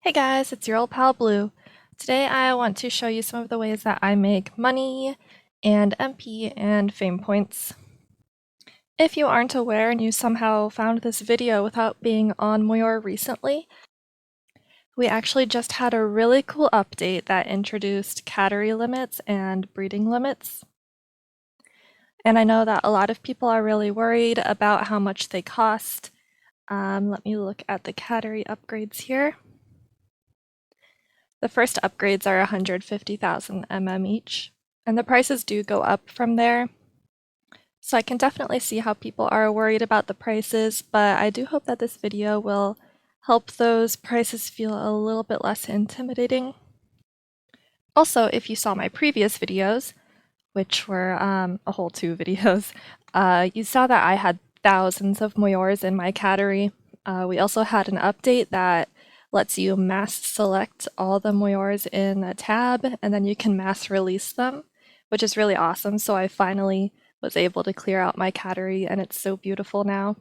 Hey guys, it's your old pal Blue. Today I want to show you some of the ways that I make money and MP and fame points. If you aren't aware and you somehow found this video without being on Mweor recently, we actually just had a really cool update that introduced cattery limits and breeding limits. And I know that a lot of people are really worried about how much they cost. Let me look at the cattery upgrades here. The first upgrades are 150,000 each, and the prices do go up from there. So I can definitely see how people are worried about the prices, but I do hope that this video will help those prices feel a little bit less intimidating. Also, if you saw my previous videos, which were a whole 2 videos, you saw that I had thousands of mweors in my cattery. We also had an update that lets you mass select all the mweors in a tab, and then you can mass release them, which is really awesome. So I finally was able to clear out my cattery, and it's so beautiful now.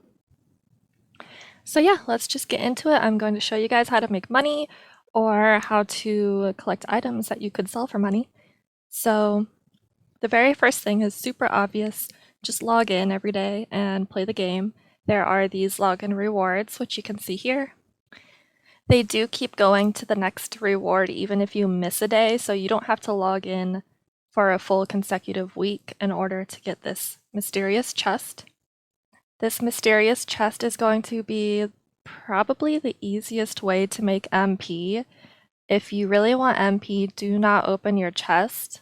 So yeah, let's just get into it. I'm going to show you guys how to make money or how to collect items that you could sell for money. So the very first thing is super obvious. Just log in every day and play the game. There are these login rewards, which you can see here. They do keep going to the next reward even if you miss a day, so you don't have to log in for a full consecutive week in order to get this mysterious chest. This mysterious chest is going to be probably the easiest way to make MP. If you really want MP, do not open your chest.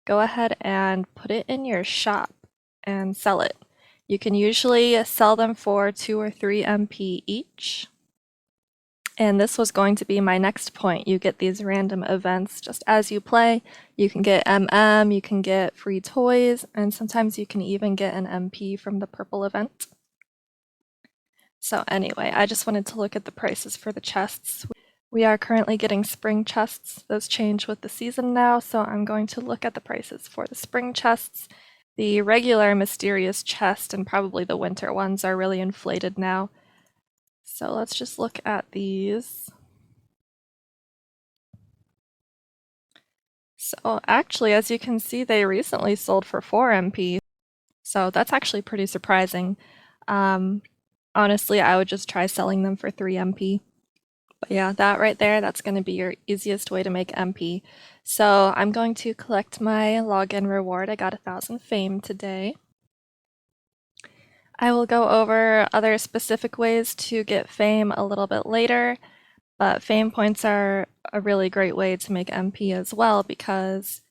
Go ahead and put it in your shop and sell it. You can usually sell them for 2 or 3 MP each. And this was going to be my next point. You get these random events just as you play. You can get you can get free toys, and sometimes you can even get an MP from the purple event. So anyway, I just wanted to look at the prices for the chests. We are currently getting spring chests. Those change with the season now, so I'm going to look at the prices for the spring chests. The regular mysterious chest and probably the winter ones are really inflated now. So let's just look at these. So actually, as you can see, they recently sold for 4 MP. So that's actually pretty surprising. Honestly, I would just try selling them for 3 MP. But yeah, that right there, that's going to be your easiest way to make MP. So I'm going to collect my login reward. I got 1,000 fame today. I will go over other specific ways to get fame a little bit later, but fame points are a really great way to make MP as well, because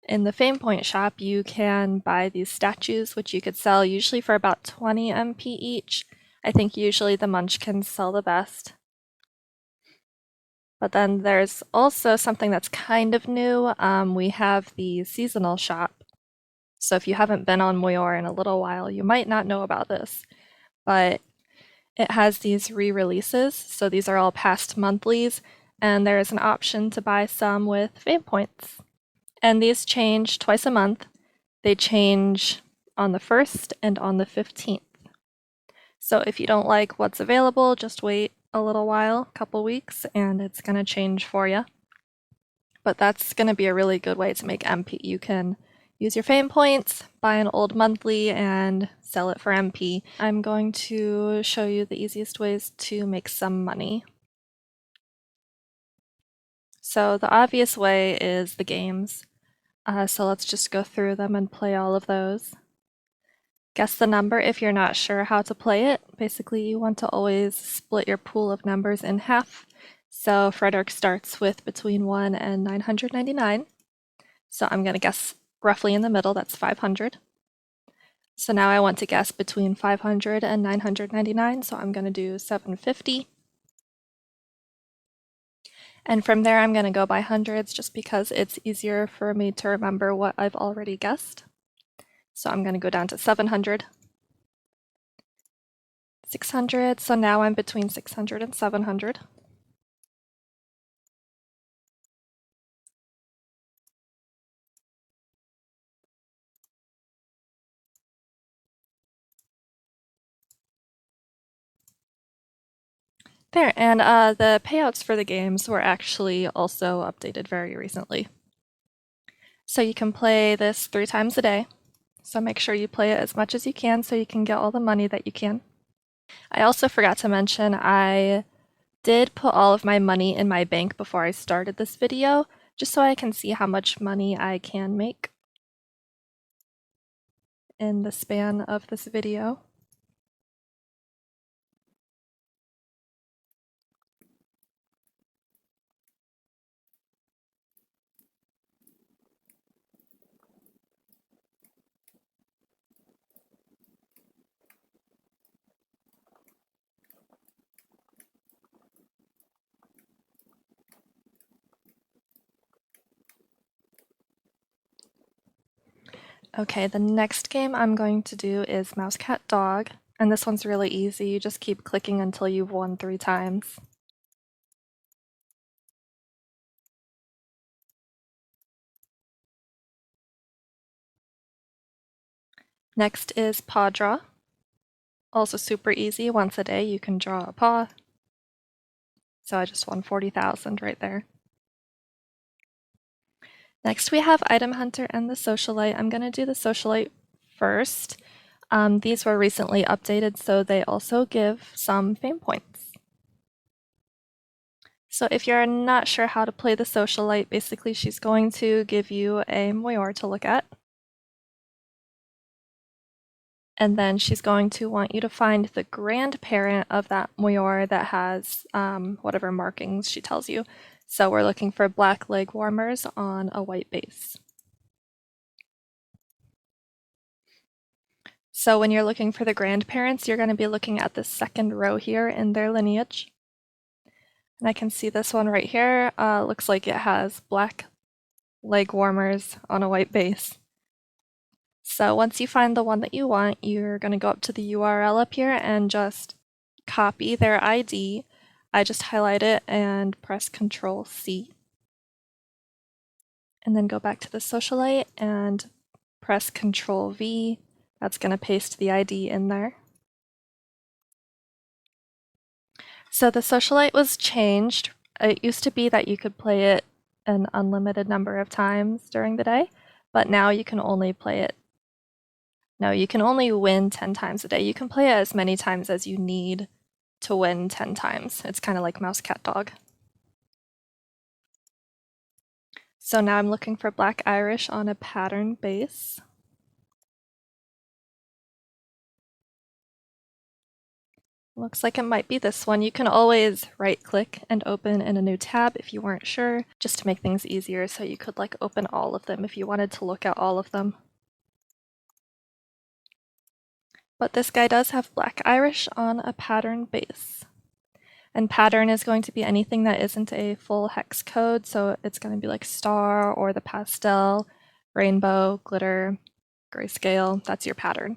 in the fame point shop you can buy these statues, which you could sell usually for about 20 MP each. I think usually the munchkins sell the best. But then there's also something that's kind of new. We have the seasonal shop. So if you haven't been on Mweor in a little while, you might not know about this. But it has these re-releases. So these are all past monthlies, and there is an option to buy some with fame points. And these change twice a month. They change on the 1st and on the 15th. So if you don't like what's available, just wait a little while, a couple weeks, and it's going to change for you. But that's going to be a really good way to make MP. You can use your fame points, buy an old monthly, and sell it for MP. I'm going to show you the easiest ways to make some money. So the obvious way is the games. So let's just go through them and play all of those. Guess the number if you're not sure how to play it. Basically, you want to always split your pool of numbers in half. So Frederick starts with between 1 and 999. So I'm going to guess roughly in the middle, that's 500. So now I want to guess between 500 and 999, so I'm going to do 750. And from there, I'm going to go by hundreds just because it's easier for me to remember what I've already guessed. So I'm going to go down to 700. 600, so now I'm between 600 and 700. There, and the payouts for the games were actually also updated very recently. So you can play this 3 times a day. So make sure you play it as much as you can so you can get all the money that you can. I also forgot to mention I did put all of my money in my bank before I started this video, just so I can see how much money I can make in the span of this video. Okay, the next game I'm going to do is Mouse Cat Dog, and this one's really easy. You just keep clicking until you've won 3 times. Next is Paw Draw. Also super easy. Once a day you can draw a paw. So I just won 40,000 right there. Next we have Item Hunter and the Socialite. I'm going to do the Socialite first. These were recently updated, so they also give some fame points. So if you're not sure how to play the Socialite, basically she's going to give you a Mweor to look at. And then she's going to want you to find the grandparent of that Mweor that has whatever markings she tells you. So we're looking for black leg warmers on a white base. So when you're looking for the grandparents, you're going to be looking at the second row here in their lineage. And I can see this one right here. Looks like it has black leg warmers on a white base. So once you find the one that you want, you're going to go up to the URL up here and just copy their ID. I just highlight it and press Control C. And then go back to the Socialite and press Control V. That's going to paste the ID in there. So the Socialite was changed. It used to be that you could play it an unlimited number of times during the day, but now you can only play it. No, you can only win 10 times a day. You can play it as many times as you need to win 10 times. It's kind of like Mouse Cat Dog. So now I'm looking for Black Irish on a pattern base. Looks like it might be this one. You can always right click and open in a new tab if you weren't sure, just to make things easier, so you could like open all of them if you wanted to look at all of them. But this guy does have Black Irish on a pattern base. And pattern is going to be anything that isn't a full hex code, so it's going to be like star or the pastel, rainbow, glitter, grayscale. That's your pattern.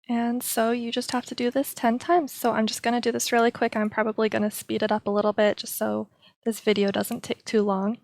And so you just have to do this 10 times. So I'm just going to do this really quick. I'm probably going to speed it up a little bit just so this video doesn't take too long.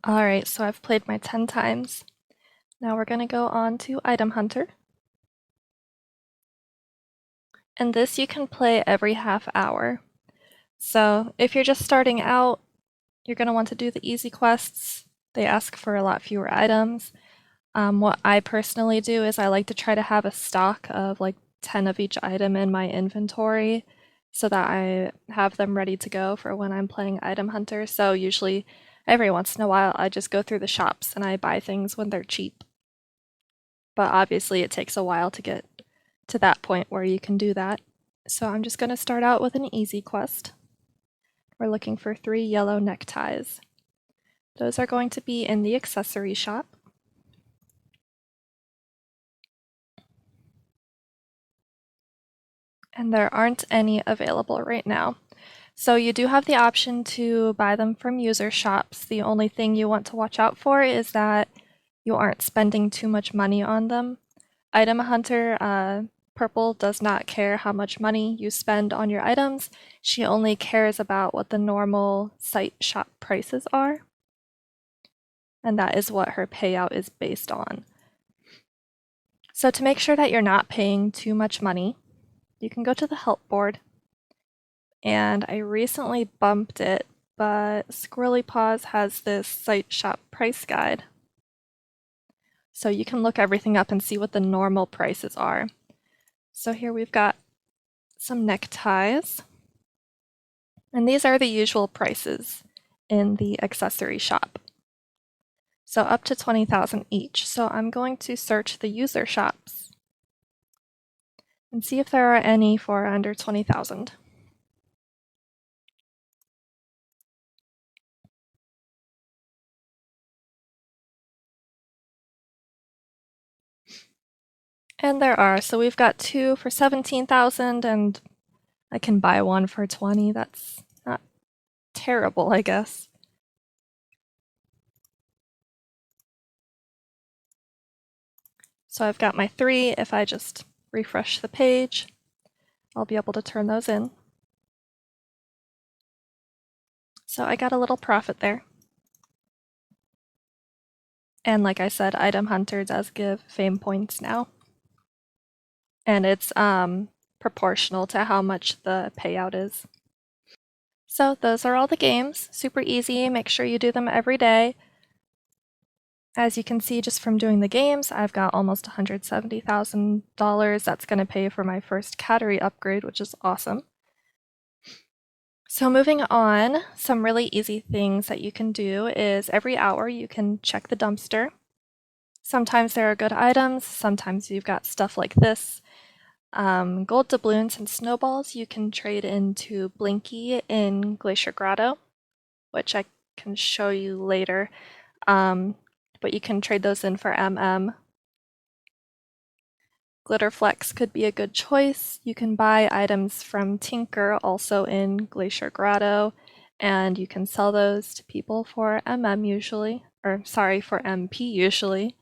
Alright, so I've played my 10 times. Now we're going to go on to Item Hunter. And this you can play every half hour. So if you're just starting out, you're going to want to do the easy quests. They ask for a lot fewer items. What I personally do is I like to try to have a stock of like 10 of each item in my inventory so that I have them ready to go for when I'm playing Item Hunter. So usually every once in a while I just go through the shops and I buy things when they're cheap. But obviously it takes a while to get to that point where you can do that. So I'm just going to start out with an easy quest. We're looking for 3 yellow neckties. Those are going to be in the accessory shop. And there aren't any available right now. So you do have the option to buy them from user shops. The only thing you want to watch out for is that you aren't spending too much money on them. Item Hunter Purple does not care how much money you spend on your items. She only cares about what the normal site shop prices are. And that is what her payout is based on. So to make sure that you're not paying too much money, you can go to the help board. And I recently bumped it, but Squirrely Paws has this site shop price guide. So you can look everything up and see what the normal prices are. So here we've got some neckties. And these are the usual prices in the accessory shop. So up to 20,000 each. So I'm going to search the user shops and see if there are any for under 20,000. And there are. So we've got 2 for 17,000 and I can buy one for 20. That's not terrible, I guess. So I've got my 3. If I just refresh the page, I'll be able to turn those in. So I got a little profit there. And like I said, Item Hunter does give fame points now. And it's proportional to how much the payout is. So those are all the games. Super easy. Make sure you do them every day. As you can see just from doing the games, I've got almost $170,000. That's going to pay for my first cattery upgrade, which is awesome. So moving on, some really easy things that you can do is every hour you can check the dumpster. Sometimes there are good items, sometimes you've got stuff like this. Gold doubloons and snowballs you can trade into Blinky in Glacier Grotto, which I can show you later. But you can trade those in for MM. Glitterflecks could be a good choice. You can buy items from Tinker also in Glacier Grotto, and you can sell those to people for MM usually, or sorry, for MP usually.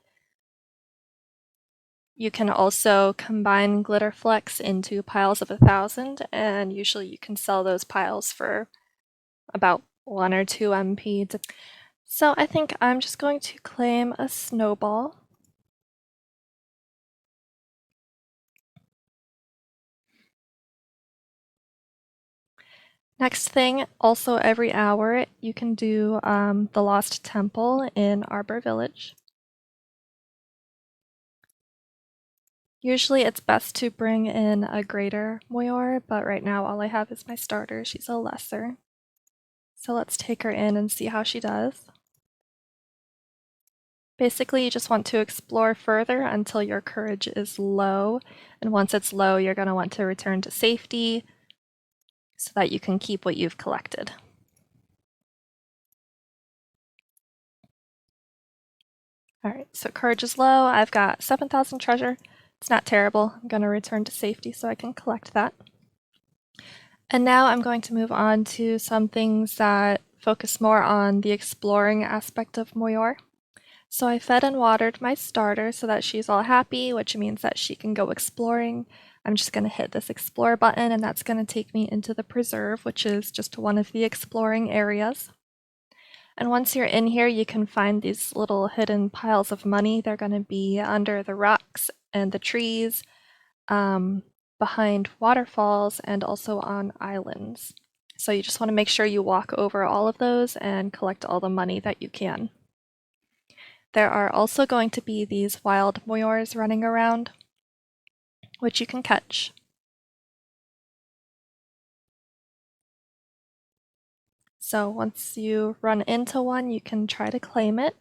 You can also combine glitterflecks into piles of 1,000, and usually you can sell those piles for about 1 or 2 MP. So I think I'm just going to claim a snowball. Next thing, also every hour, you can do the Lost Temple in Arbor Village. Usually it's best to bring in a greater Mweor, but right now all I have is my starter. She's a lesser. So let's take her in and see how she does. Basically, you just want to explore further until your courage is low, and once it's low, you're going to want to return to safety so that you can keep what you've collected. Alright, so courage is low. I've got 7,000 treasure. It's not terrible. I'm going to return to safety so I can collect that. And now I'm going to move on to some things that focus more on the exploring aspect of Mweor. So I fed and watered my starter so that she's all happy, which means that she can go exploring. I'm just going to hit this explore button and that's going to take me into the preserve, which is just one of the exploring areas. And once you're in here, you can find these little hidden piles of money. They're going to be under the rocks and the trees, behind waterfalls, and also on islands. So you just want to make sure you walk over all of those and collect all the money that you can. There are also going to be these wild mweors running around, which you can catch. So once you run into one, you can try to claim it.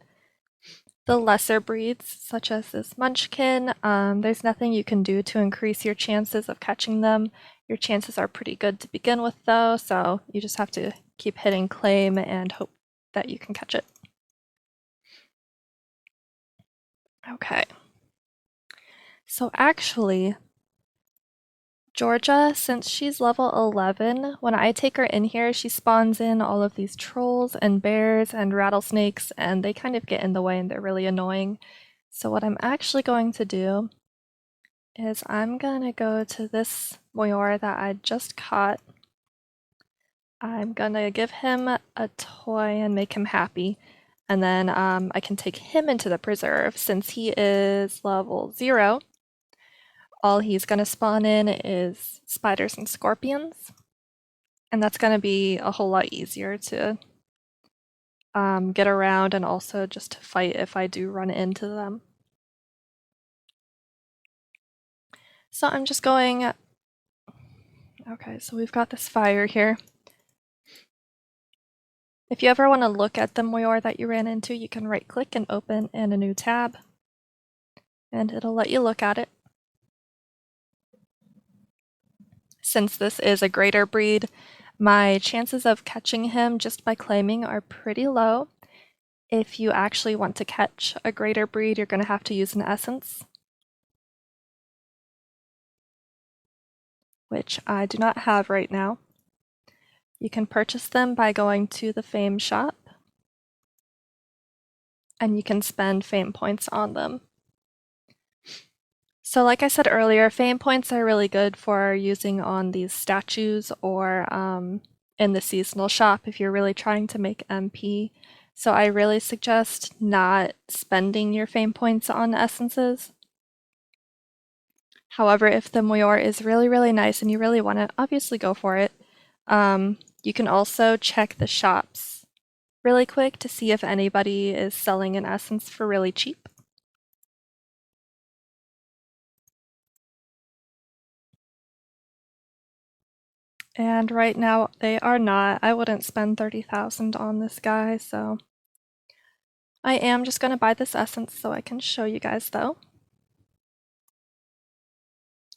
The lesser breeds, such as this munchkin, there's nothing you can do to increase your chances of catching them. Your chances are pretty good to begin with, though, so you just have to keep hitting claim and hope that you can catch it. Okay. So actually, Georgia, since she's level 11, when I take her in here, she spawns in all of these trolls and bears and rattlesnakes, and they kind of get in the way and they're really annoying. So what I'm actually going to do is I'm gonna go to this mweor that I just caught. I'm gonna give him a toy and make him happy. And then I can take him into the preserve. Since he is level 0, all he's going to spawn in is spiders and scorpions. And that's going to be a whole lot easier to get around and also just to fight if I do run into them. So I'm just going... Okay, so we've got this fire here. If you ever want to look at the mweor that you ran into, you can right click and open in a new tab. And it'll let you look at it. Since this is a greater breed, my chances of catching him just by claiming are pretty low. If you actually want to catch a greater breed, you're going to have to use an essence, which I do not have right now. You can purchase them by going to the fame shop, and you can spend fame points on them. So like I said earlier, fame points are really good for using on these statues or in the seasonal shop if you're really trying to make MP. So I really suggest not spending your fame points on essences. However, if the mweor is really, really nice and you really want it, obviously go for it. You can also check the shops really quick to see if anybody is selling an essence for really cheap. And right now they are not. I wouldn't spend 30,000 on this guy, so I am just going to buy this essence so I can show you guys though.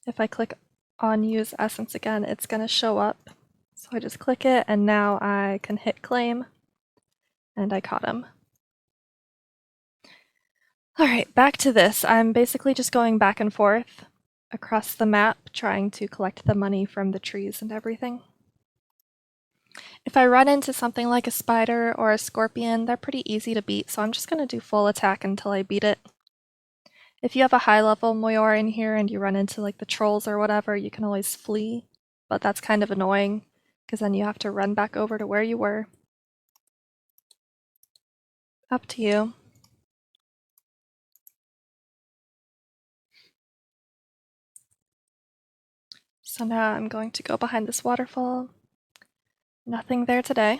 If I click on use essence again, it's going to show up. So I just click it and now I can hit claim and I caught him. Alright, back to this. I'm basically just going back and forth across the map trying to collect the money from the trees and everything. If I run into something like a spider or a scorpion, they're pretty easy to beat, so I'm just going to do full attack until I beat it. If you have a high level mweor in here and you run into like the trolls or whatever, you can always flee, but that's kind of annoying because then you have to run back over to where you were. Up to you. So now I'm going to go behind this waterfall. Nothing there today.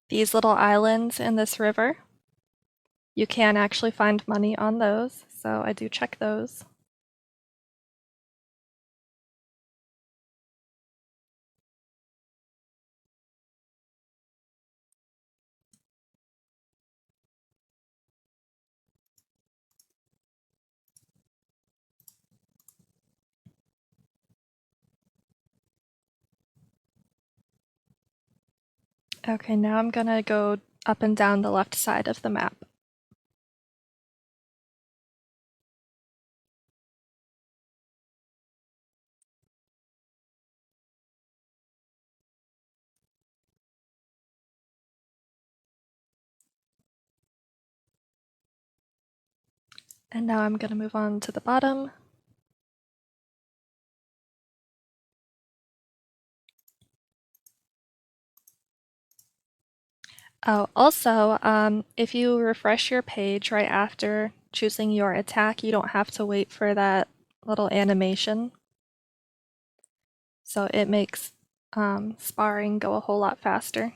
These little islands in this river, you can actually find money on those, so I do check those. Okay, now I'm gonna go up and down the left side of the map. And now I'm going to move on to the bottom. Oh, also, if you refresh your page right after choosing your attack, you don't have to wait for that little animation. So it makes sparring go a whole lot faster.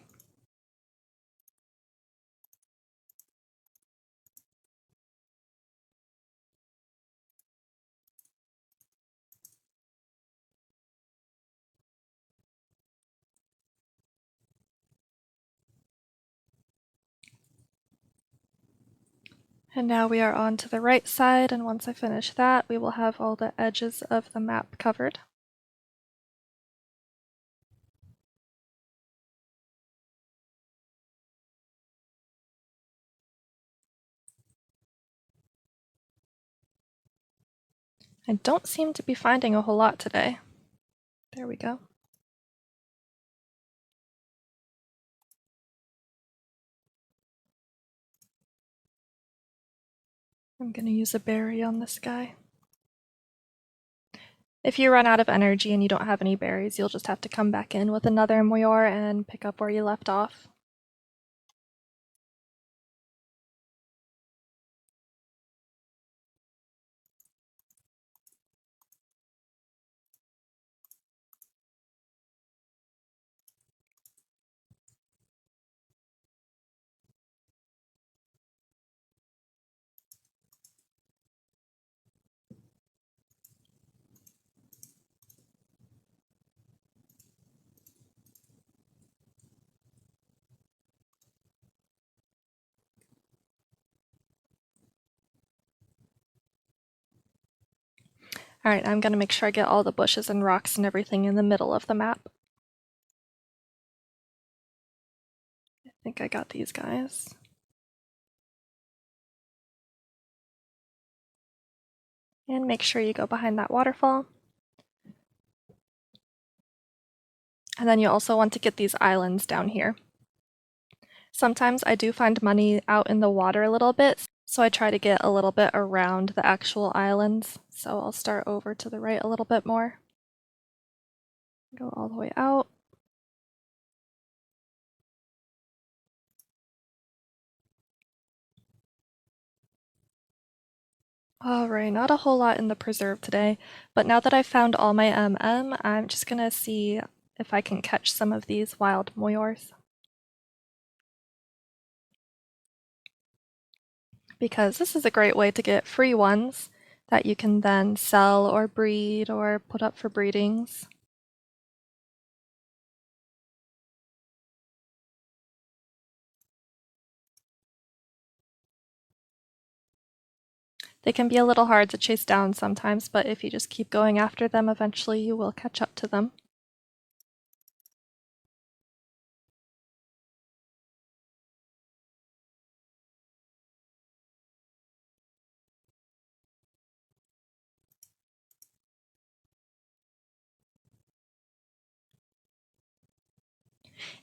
And now we are on to the right side, and once I finish that, we will have all the edges of the map covered. I don't seem to be finding a whole lot today. There we go. I'm going to use a berry on this guy. If you run out of energy and you don't have any berries, you'll just have to come back in with another Mweor and pick up where you left off. Alright, I'm going to make sure I get all the bushes and rocks and everything in the middle of the map. I think I got these guys. And make sure you go behind that waterfall. And then you also want to get these islands down here. Sometimes I do find money out in the water a little bit, so I try to get a little bit around the actual islands. So I'll start over to the right a little bit more. Go all the way out. Alright, not a whole lot in the preserve today, but now that I've found all my I'm just gonna see if I can catch some of these wild mweors. Because this is a great way to get free ones that you can then sell or breed or put up for breedings. They can be a little hard to chase down sometimes, but if you just keep going after them, eventually you will catch up to them.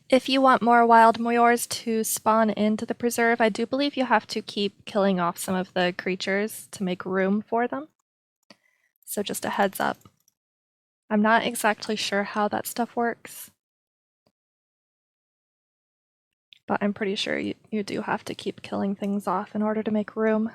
If you want more wild mweors to spawn into the preserve, I do believe you have to keep killing off some of the creatures to make room for them. So just a heads up. I'm not exactly sure how that stuff works, but I'm pretty sure you do have to keep killing things off in order to make room.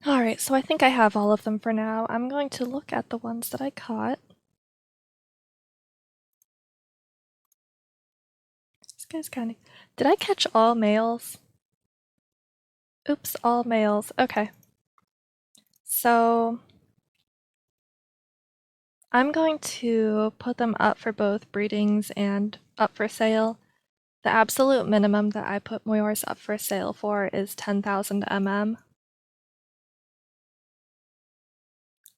Alright, so I think I have all of them for now. I'm going to look at the ones that I caught. This guy's kind of... Did I catch all males? Oops, all males. Okay. So I'm going to put them up for both breedings and up for sale. The absolute minimum that I put mweors up for sale for is 10,000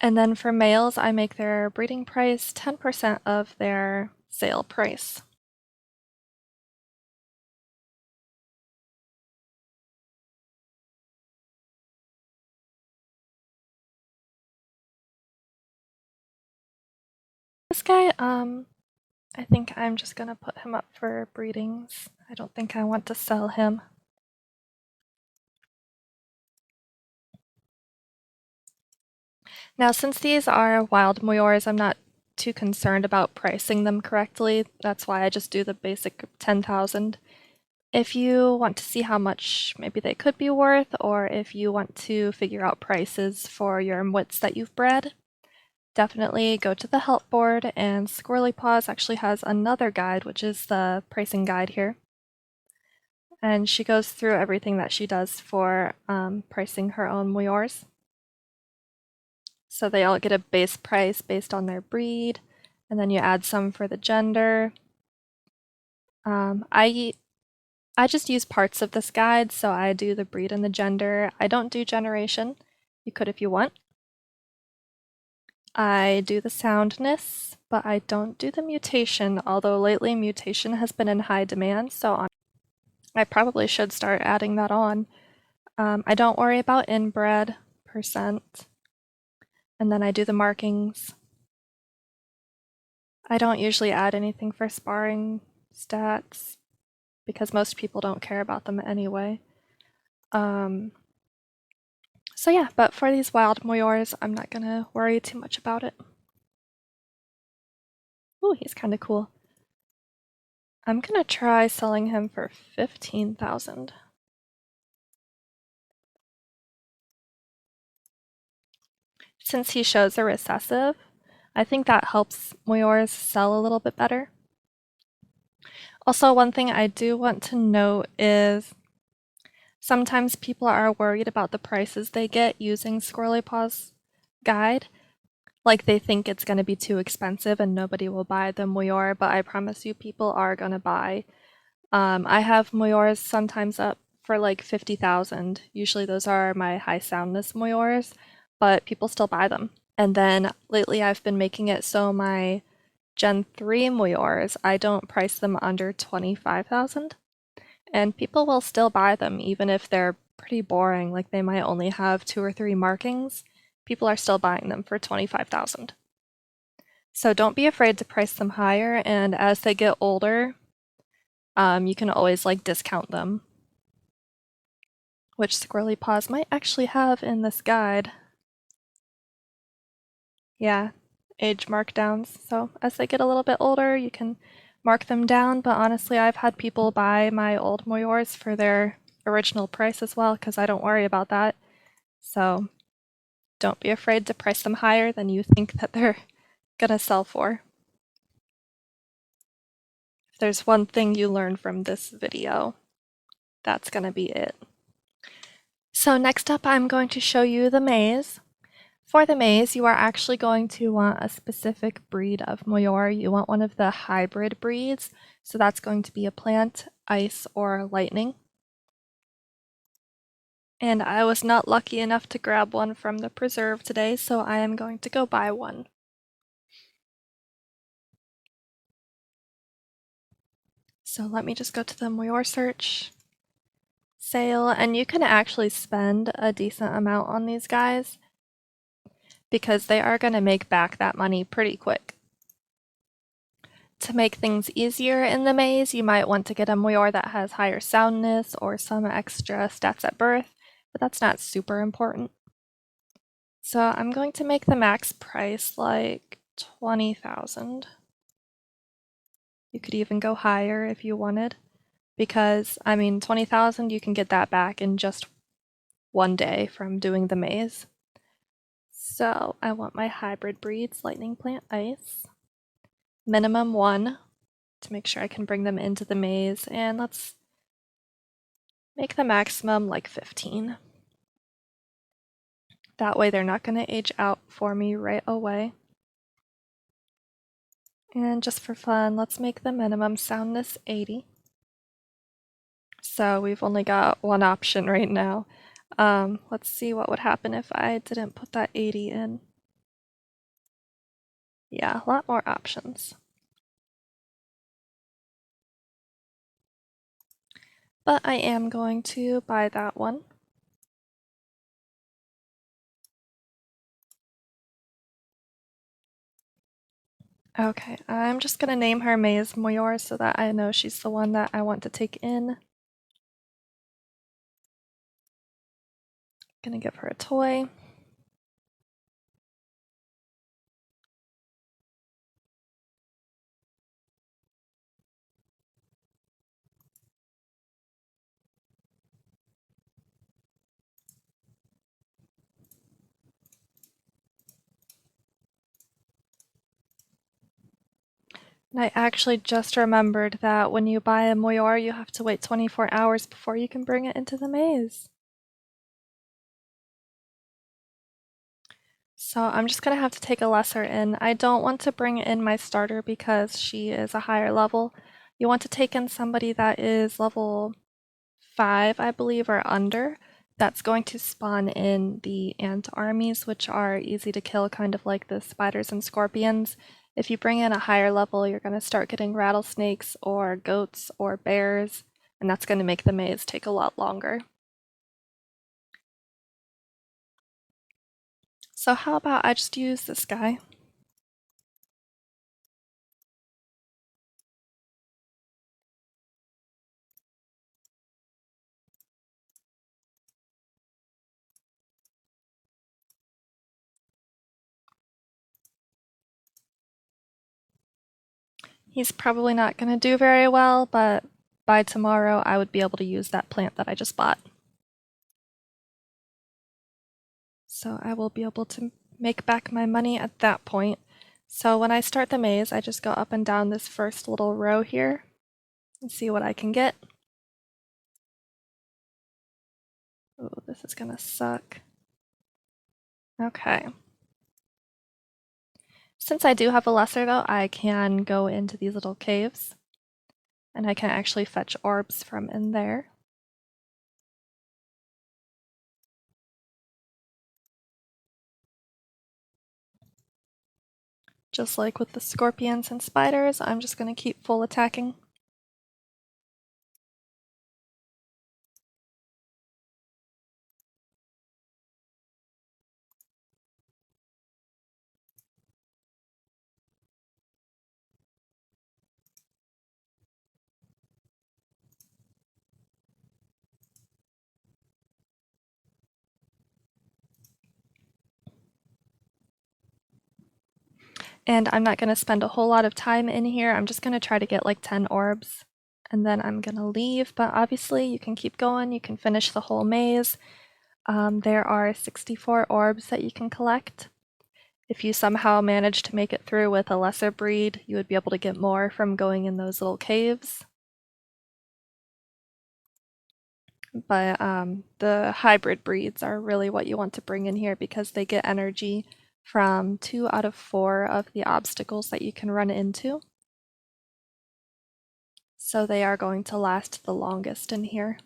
And then for males, I make their breeding price 10% of their sale price. This guy, I think I'm just gonna put him up for breedings. I don't think I want to sell him. Now, since these are wild mweors, I'm not too concerned about pricing them correctly. That's why I just do the basic 10,000. If you want to see how much maybe they could be worth, or if you want to figure out prices for your mwits that you've bred, definitely go to the help board, and Squirrely Paws actually has another guide, which is the pricing guide here. And she goes through everything that she does for pricing her own mweors. So they all get a base price based on their breed, and then you add some for the gender. I just use parts of this guide, so I do the breed and the gender. I don't do generation. You could if you want. I do the soundness, but I don't do the mutation, although lately mutation has been in high demand, so I probably should start adding that on. I don't worry about inbred percent, and then I do the markings. I don't usually add anything for sparring stats because most people don't care about them anyway. So yeah, but for these wild mweors, I'm not gonna worry too much about it. Ooh, he's kind of cool. I'm gonna try selling him for 15,000. Since he shows a recessive, I think that helps mweors sell a little bit better. Also, one thing I do want to note is sometimes people are worried about the prices they get using Squirrely Paws guide. Like they think it's going to be too expensive and nobody will buy the mweor, but I promise you people are going to buy. I have mweors sometimes up for like 50,000. Usually those are my high soundness mweors, but people still buy them. And then lately I've been making it so my Gen 3 mweors, I don't price them under 25,000. And people will still buy them even if they're pretty boring, like they might only have 2 or 3 markings. People are still buying them for 25,000. So don't be afraid to price them higher, and as they get older, you can always like discount them, which Squirrely Paws might actually have in this guide. Yeah, age markdowns. So as they get a little bit older, you can mark them down, but honestly, I've had people buy my old mweors for their original price as well, because I don't worry about that. So don't be afraid to price them higher than you think that they're gonna sell for. If there's one thing you learn from this video, that's gonna be it. So next up, I'm going to show you the maze. For the maze, you are actually going to want a specific breed of mweor. You want one of the hybrid breeds, so that's going to be a plant, ice, or lightning. And I was not lucky enough to grab one from the preserve today, so I am going to go buy one. So let me just go to the mweor search sale, and you can actually spend a decent amount on these guys because they are going to make back that money pretty quick. To make things easier in the maze, you might want to get a mweor that has higher soundness or some extra stats at birth, but that's not super important. So I'm going to make the max price like 20,000. You could even go higher if you wanted, because I mean 20,000 you can get that back in just one day from doing the maze. So I want my hybrid breeds, lightning, plant, ice. Minimum 1 to make sure I can bring them into the maze, and let's make the maximum like 15. That way they're not going to age out for me right away. And just for fun, let's make the minimum soundness 80. So we've only got one option right now. Let's see what would happen if I didn't put that 80 in. Yeah, a lot more options. But I am going to buy that one. Okay, I'm just gonna name her Maze Mweor so that I know she's the one that I want to take in. Gonna give her a toy. And I actually just remembered that when you buy a Mweor, you have to wait 24 hours before you can bring it into the maze. So I'm just gonna have to take a lesser in. I don't want to bring in my starter because she is a higher level. You want to take in somebody that is level 5, I believe, or under. That's going to spawn in the ant armies, which are easy to kill, kind of like the spiders and scorpions. If you bring in a higher level, you're going to start getting rattlesnakes or goats or bears, and that's going to make the maze take a lot longer. So how about I just use this guy? He's probably not going to do very well, but by tomorrow I would be able to use that plant that I just bought. So I will be able to make back my money at that point. So when I start the maze, I just go up and down this first little row here and see what I can get. Oh, this is gonna suck. Okay. Since I do have a lesser though, I can go into these little caves and I can actually fetch orbs from in there. Just like with the scorpions and spiders, I'm just gonna keep full attacking. And I'm not gonna spend a whole lot of time in here. I'm just gonna try to get like 10 orbs and then I'm gonna leave, but obviously you can keep going, you can finish the whole maze. There are 64 orbs that you can collect. If you somehow manage to make it through with a lesser breed, you would be able to get more from going in those little caves. But the hybrid breeds are really what you want to bring in here because they get energy from 2 out of 4 of the obstacles that you can run into. So they are going to last the longest in here.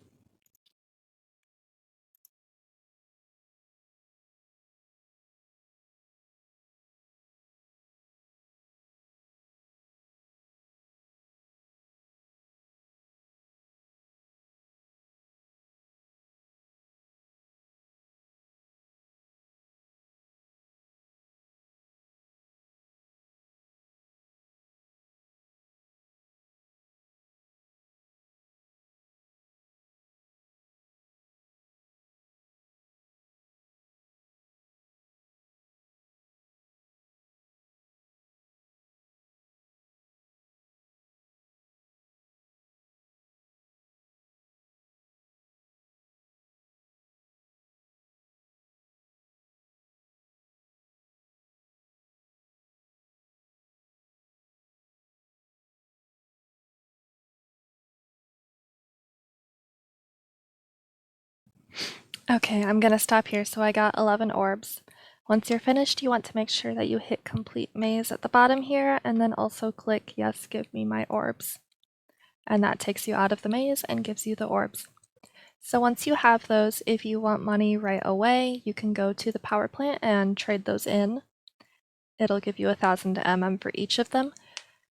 Okay, I'm gonna stop here. So I got 11 orbs. Once you're finished, you want to make sure that you hit complete maze at the bottom here and then also click yes, give me my orbs. And that takes you out of the maze and gives you the orbs. So once you have those, if you want money right away, you can go to the power plant and trade those in. It'll give you 1,000 for each of them.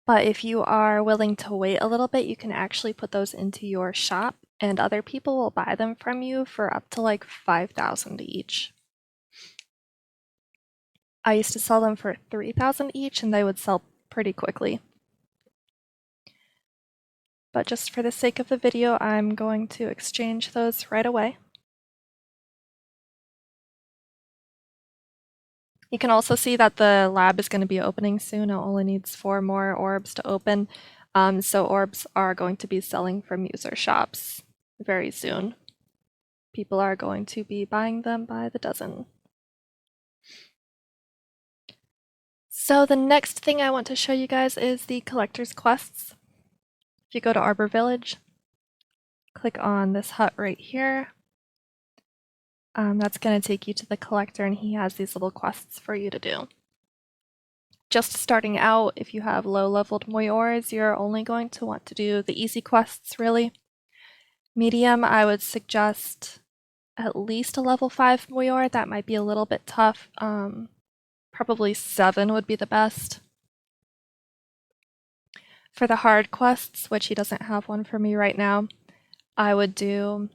But if you are willing to wait a little bit, you can actually put those into your shop and other people will buy them from you for up to like 5,000 each. I used to sell them for 3,000 each and they would sell pretty quickly. But just for the sake of the video, I'm going to exchange those right away. You can also see that the lab is going to be opening soon. It only needs 4 more orbs to open. So orbs are going to be selling from user shops very soon. People are going to be buying them by the dozen. So the next thing I want to show you guys is the collector's quests. If you go to Arbor Village, click on this hut right here. That's going to take you to the collector, and he has these little quests for you to do. Just starting out, if you have low-leveled mweors, you're only going to want to do the easy quests, really. Medium, I would suggest at least a level 5 mweor. That might be a little bit tough. Probably 7 would be the best. For the hard quests, which he doesn't have one for me right now, I would do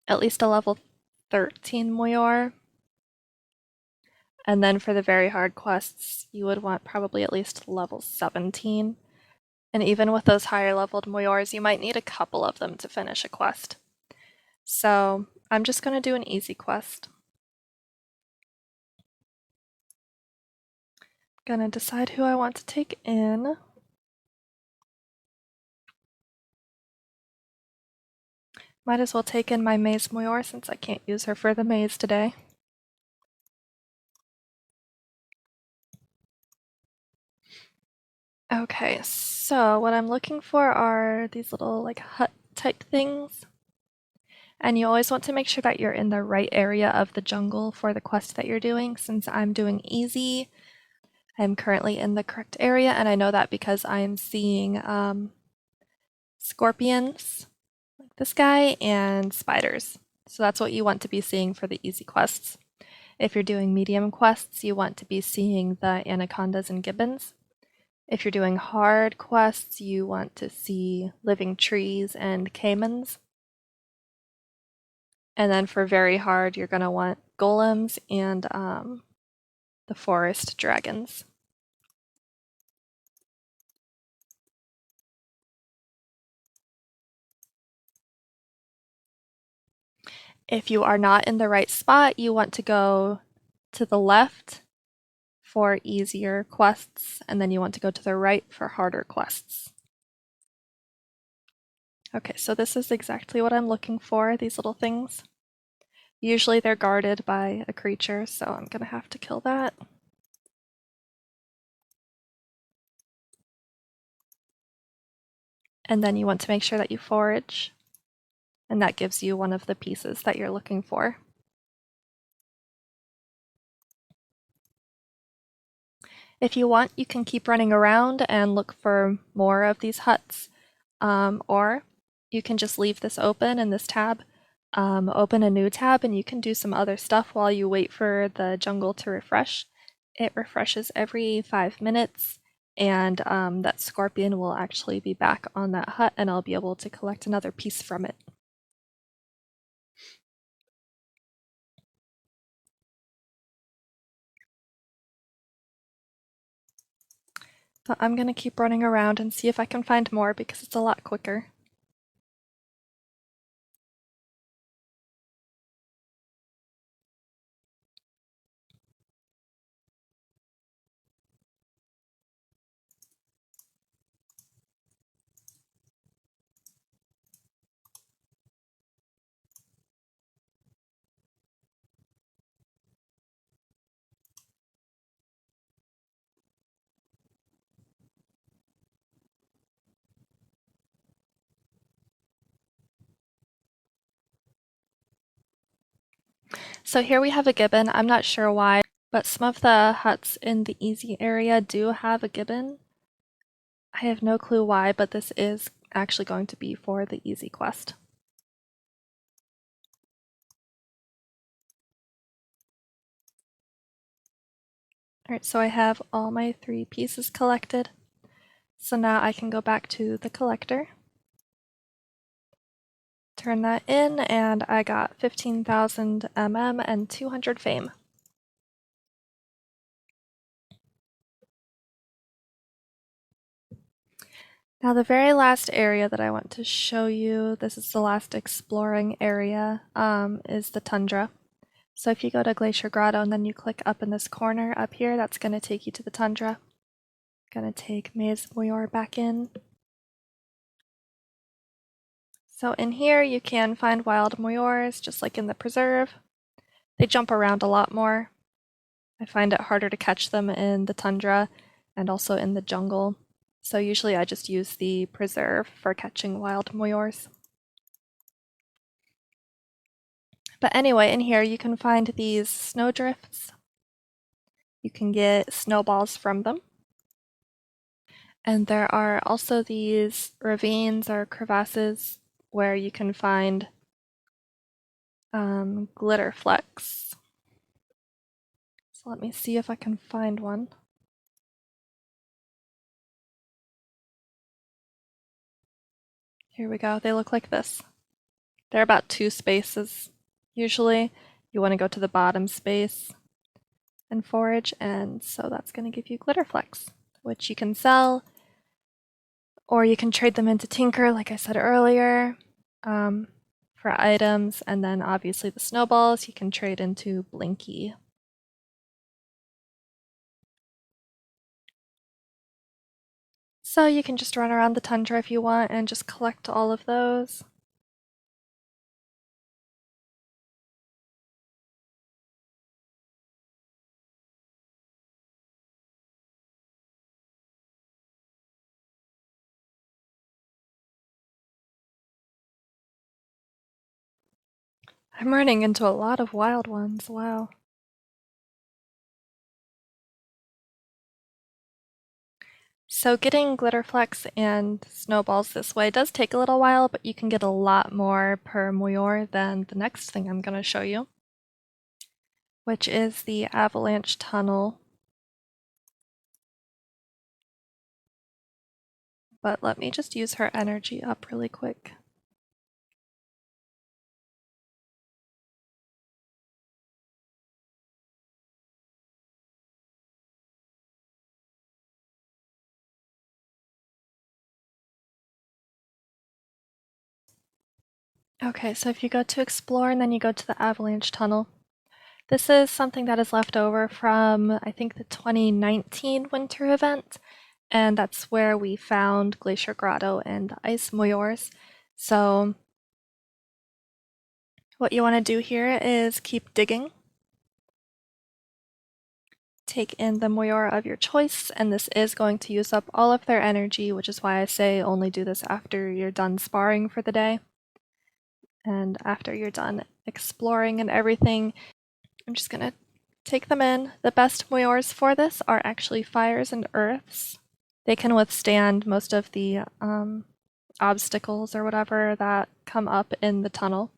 at least a level 13 mweor. And then for the very hard quests, you would want probably at least level 17. And even with those higher leveled mweors, you might need a couple of them to finish a quest. So I'm just going to do an easy quest. I'm going to decide who I want to take in. Might as well take in my maze mweor since I can't use her for the maze today. Okay, so what I'm looking for are these little like hut type things. And you always want to make sure that you're in the right area of the jungle for the quest that you're doing. Since I'm doing easy, I'm currently in the correct area, and I know that because I'm seeing scorpions, like this guy, and spiders. So that's what you want to be seeing for the easy quests. If you're doing medium quests, you want to be seeing the anacondas and gibbons. If you're doing hard quests, you want to see living trees and caimans. And then for very hard, you're going to want golems and the forest dragons. If you are not in the right spot, you want to go to the left for easier quests, and then you want to go to the right for harder quests. Okay, so this is exactly what I'm looking for, these little things. Usually they're guarded by a creature, so I'm gonna have to kill that. And then you want to make sure that you forage, and that gives you one of the pieces that you're looking for. If you want, you can keep running around and look for more of these huts, or you can just leave this open in this tab, open a new tab, and you can do some other stuff while you wait for the jungle to refresh. It refreshes every 5 minutes, and that scorpion will actually be back on that hut, and I'll be able to collect another piece from it. But I'm going to keep running around and see if I can find more because it's a lot quicker. So here we have a gibbon. I'm not sure why, but some of the huts in the easy area do have a gibbon. I have no clue why, but this is actually going to be for the easy quest. Alright, so I have all my 3 pieces collected. So now I can go back to the collector, turn that in, and I got 15,000 and 200 fame. Now the very last area that I want to show you, this is the last exploring area, is the tundra. So if you go to Glacier Grotto and then you click up in this corner up here, that's going to take you to the tundra. Going to take Mweor back in. So in here you can find wild mweors, just like in the preserve. They jump around a lot more. I find it harder to catch them in the tundra and also in the jungle. So usually I just use the preserve for catching wild mweors. But anyway, in here you can find these snowdrifts. You can get snowballs from them. And there are also these ravines or crevasses where you can find glitterflecks. So let me see if I can find one. Here we go. They look like this. They're about 2 spaces. Usually you want to go to the bottom space and forage, and so that's going to give you glitterflecks, which you can sell, or you can trade them into Tinker, like I said earlier, for items, and then obviously the snowballs you can trade into Blinky. So you can just run around the tundra if you want and just collect all of those. I'm running into a lot of wild ones, wow. So getting glitterflecks and snowballs this way does take a little while, but you can get a lot more per mweor than the next thing I'm going to show you, which is the Avalanche Tunnel. But let me just use her energy up really quick. Okay, so if you go to explore and then you go to the Avalanche Tunnel, this is something that is left over from, I think, the 2019 winter event, and that's where we found Glacier Grotto and the ice mweors. So what you want to do here is keep digging. Take in the mweor of your choice, and this is going to use up all of their energy, which is why I say only do this after you're done sparring for the day. And after you're done exploring and everything, I'm just gonna take them in. The best mweors for this are actually fires and earths. They can withstand most of the obstacles or whatever that come up in the tunnel.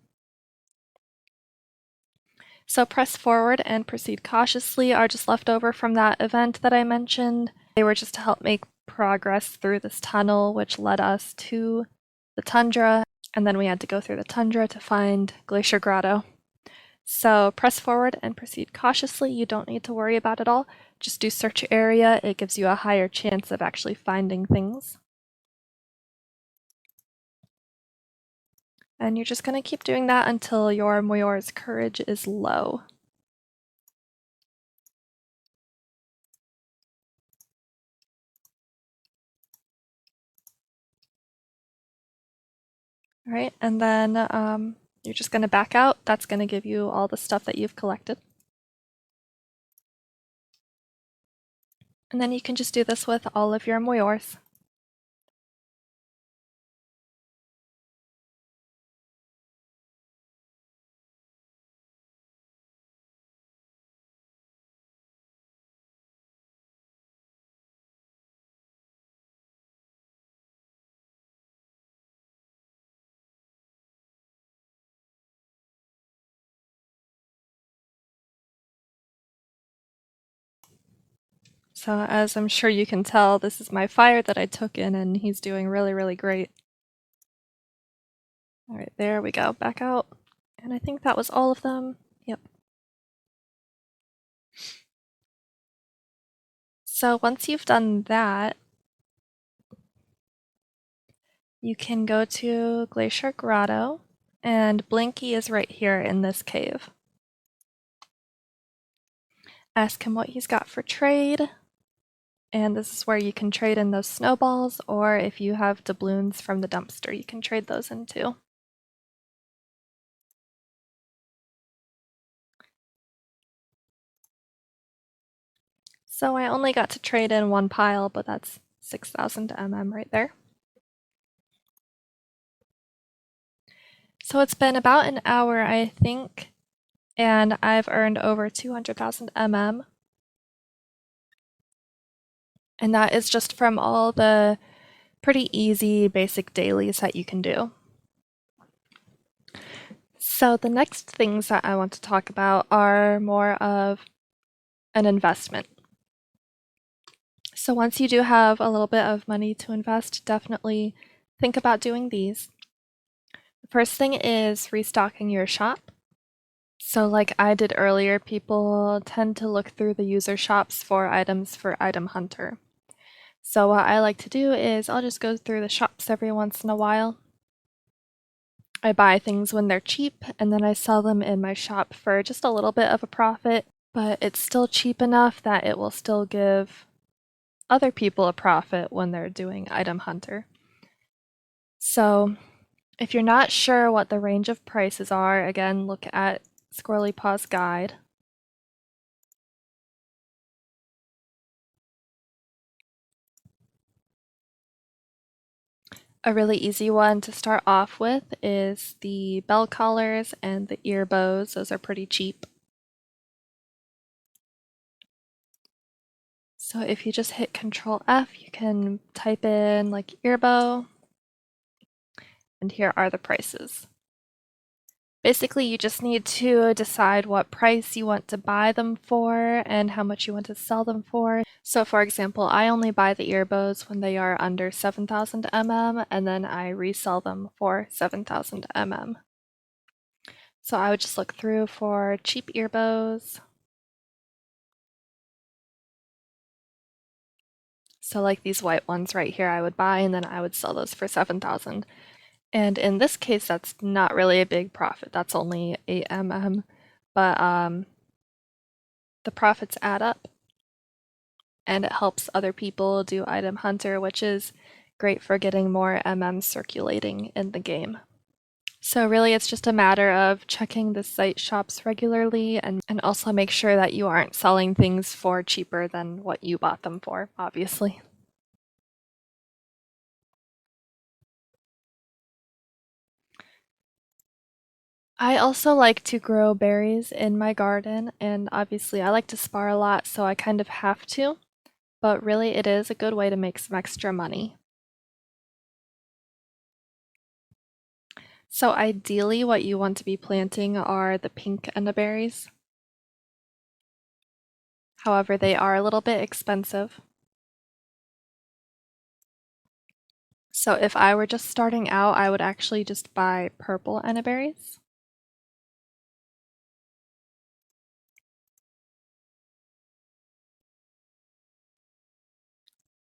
So press forward and proceed cautiously are just left over from that event that I mentioned. They were just to help make progress through this tunnel, which led us to the tundra, and then we had to go through the tundra to find Glacier Grotto. So press forward and proceed cautiously. You don't need to worry about it all. Just do search area. It gives you a higher chance of actually finding things. And you're just going to keep doing that until your mweor's courage is low. All right, and then you're just going to back out. That's going to give you all the stuff that you've collected. And then you can just do this with all of your mweors. So as I'm sure you can tell, this is my fire that I took in, and he's doing really, really great. All right, there we go, back out. And I think that was all of them. Yep. So once you've done that, you can go to Glacier Grotto, and Blinky is right here in this cave. Ask him what he's got for trade, and this is where you can trade in those snowballs, or if you have doubloons from the dumpster, you can trade those in too. So I only got to trade in one pile, but that's 6,000 right there. So it's been about an hour, I think, and I've earned over 200,000 And that is just from all the pretty easy basic dailies that you can do. So the next things that I want to talk about are more of an investment. So once you do have a little bit of money to invest, definitely think about doing these. The first thing is restocking your shop. So like I did earlier, people tend to look through the user shops for items for Item Hunter. So what I like to do is I'll just go through the shops every once in a while. I buy things when they're cheap, and then I sell them in my shop for just a little bit of a profit, but it's still cheap enough that it will still give other people a profit when they're doing Item Hunter. So if you're not sure what the range of prices are, again, look at Squirrely Paw's guide. A really easy one to start off with is the bell collars and the ear bows. Those are pretty cheap. So if you just hit Control F, you can type in like ear bow, and here are the prices. Basically, you just need to decide what price you want to buy them for and how much you want to sell them for. So for example, I only buy the ear bows when they are under 7,000 and then I resell them for 7,000 So I would just look through for cheap ear bows. So like these white ones right here I would buy, and then I would sell those for 7,000. And in this case, that's not really a big profit. That's only 8 but the profits add up, and it helps other people do Item Hunter, which is great for getting more circulating in the game. So really, it's just a matter of checking the site shops regularly and also make sure that you aren't selling things for cheaper than what you bought them for, obviously. I also like to grow berries in my garden, and obviously I like to spar a lot, so I kind of have to, but really it is a good way to make some extra money. So ideally what you want to be planting are the pink eneberries. However, they are a little bit expensive. So if I were just starting out, I would actually just buy purple eneberries.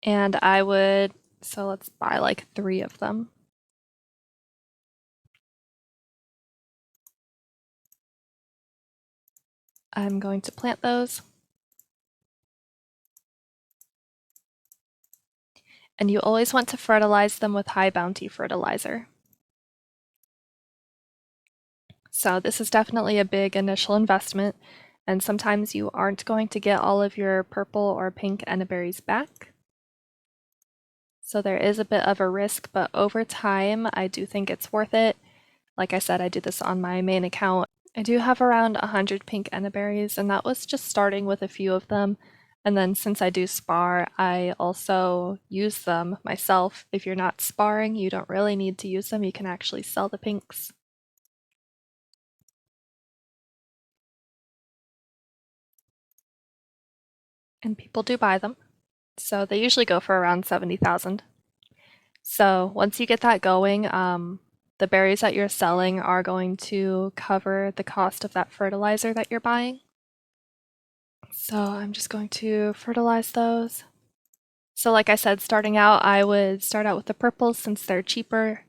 And I would, so let's buy like 3 of them. I'm going to plant those. And you always want to fertilize them with high bounty fertilizer. So this is definitely a big initial investment, and sometimes you aren't going to get all of your purple or pink eneberries back. So there is a bit of a risk, but over time, I do think it's worth it. Like I said, I do this on my main account. I do have around 100 pink eneberries, and that was just starting with a few of them. And then since I do spar, I also use them myself. If you're not sparring, you don't really need to use them. You can actually sell the pinks. And people do buy them. So they usually go for around 70,000. So once you get that going, the berries that you're selling are going to cover the cost of that fertilizer that you're buying. So I'm just going to fertilize those. So like I said, starting out, I would start out with the purples since they're cheaper.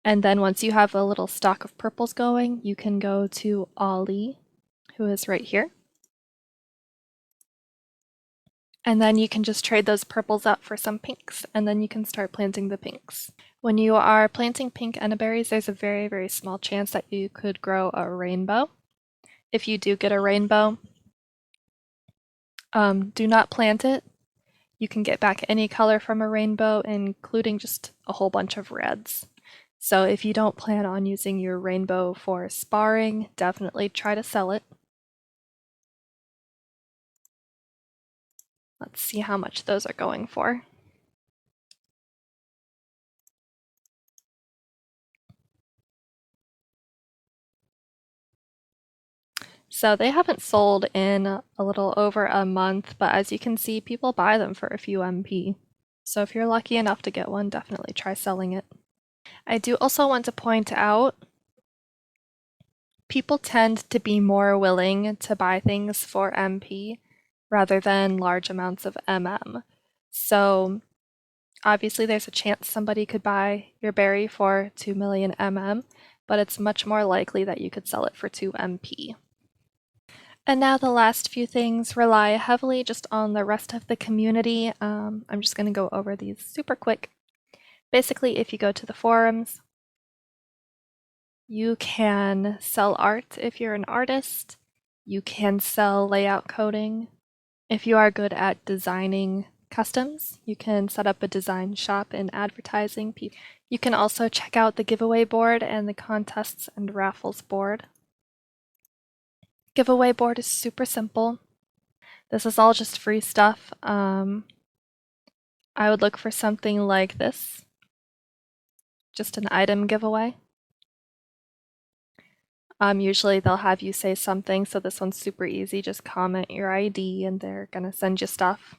And then once you have a little stock of purples going, you can go to Ollie, who is right here. And then you can just trade those purples out for some pinks, and then you can start planting the pinks. When you are planting pink eneberries, there's a very, very small chance that you could grow a rainbow. If you do get a rainbow, do not plant it. You can get back any color from a rainbow, including just a whole bunch of reds. So if you don't plan on using your rainbow for sparring, definitely try to sell it. Let's see how much those are going for. So they haven't sold in a little over a month, but as you can see, people buy them for a few MP. So if you're lucky enough to get one, definitely try selling it. I do also want to point out, people tend to be more willing to buy things for MP rather than large amounts of MM. So obviously there's a chance somebody could buy your berry for 2 million MM, but it's much more likely that you could sell it for 2 MP. And now the last few things rely heavily just on the rest of the community. I'm just going to go over these super quick. Basically, if you go to the forums, you can sell art if you're an artist. You can sell layout coding. If you are good at designing customs, you can set up a design shop and advertising. You can also check out the giveaway board and the contests and raffles board. Giveaway board is super simple. This is all just free stuff. I would look for something like this, just an item giveaway. Usually they'll have you say something, so this one's super easy. Just comment your ID and they're gonna send you stuff.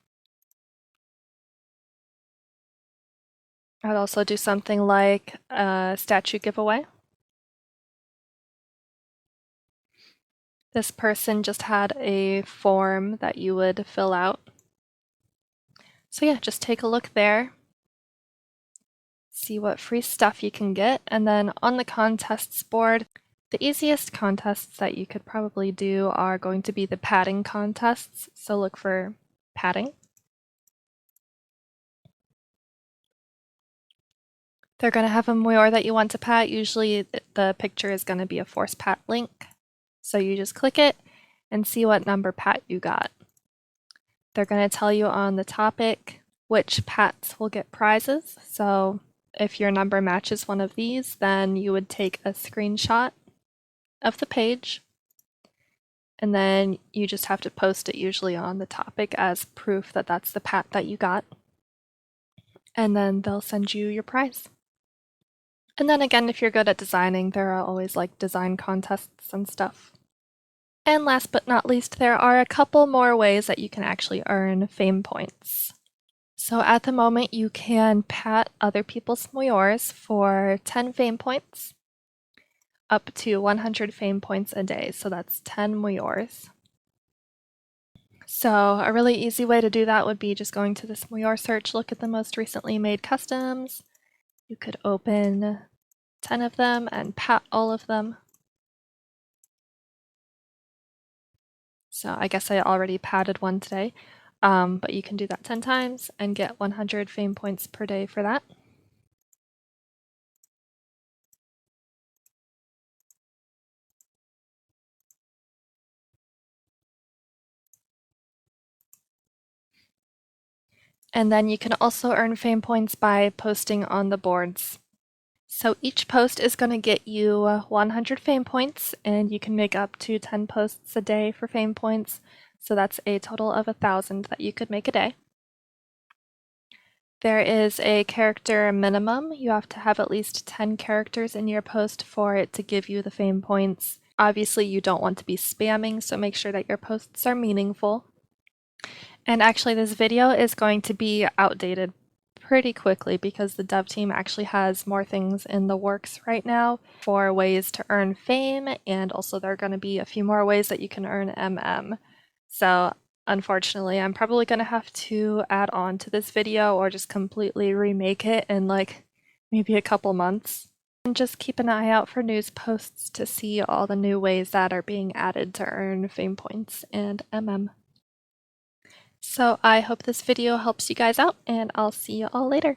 I'd also do something like a statue giveaway. This person just had a form that you would fill out. So yeah, just take a look there. See what free stuff you can get. And then on the contests board, the easiest contests that you could probably do are going to be the padding contests. So look for padding. They're going to have a mweor that you want to pat. Usually the picture is going to be a force pat link. So you just click it and see what number pat you got. They're going to tell you on the topic which pats will get prizes. So if your number matches one of these, then you would take a screenshot of the page, and then you just have to post it usually on the topic as proof that that's the pat that you got. And then they'll send you your prize. And then again, if you're good at designing, there are always like design contests and stuff. And last but not least, there are a couple more ways that you can actually earn fame points. So at the moment, you can pat other people's mweors for 10 fame points, up to 100 fame points a day. So that's 10 mweors. So a really easy way to do that would be just going to this mweor search, look at the most recently made customs. You could open 10 of them and pat all of them. So I guess I already patted one today, but you can do that 10 times and get 100 fame points per day for that. And then you can also earn fame points by posting on the boards. So each post is going to get you 100 fame points, and you can make up to 10 posts a day for fame points. So that's a total of 1,000 that you could make a day. There is a character minimum. You have to have at least 10 characters in your post for it to give you the fame points. Obviously, you don't want to be spamming, so make sure that your posts are meaningful. And actually, this video is going to be outdated pretty quickly because the dev team actually has more things in the works right now for ways to earn fame, and also there are going to be a few more ways that you can earn MM. So unfortunately. I'm probably going to have to add on to this video or just completely remake it in like maybe a couple months. And just keep an eye out for news posts to see all the new ways that are being added to earn fame points and So I hope this video helps you guys out, and I'll see you all later.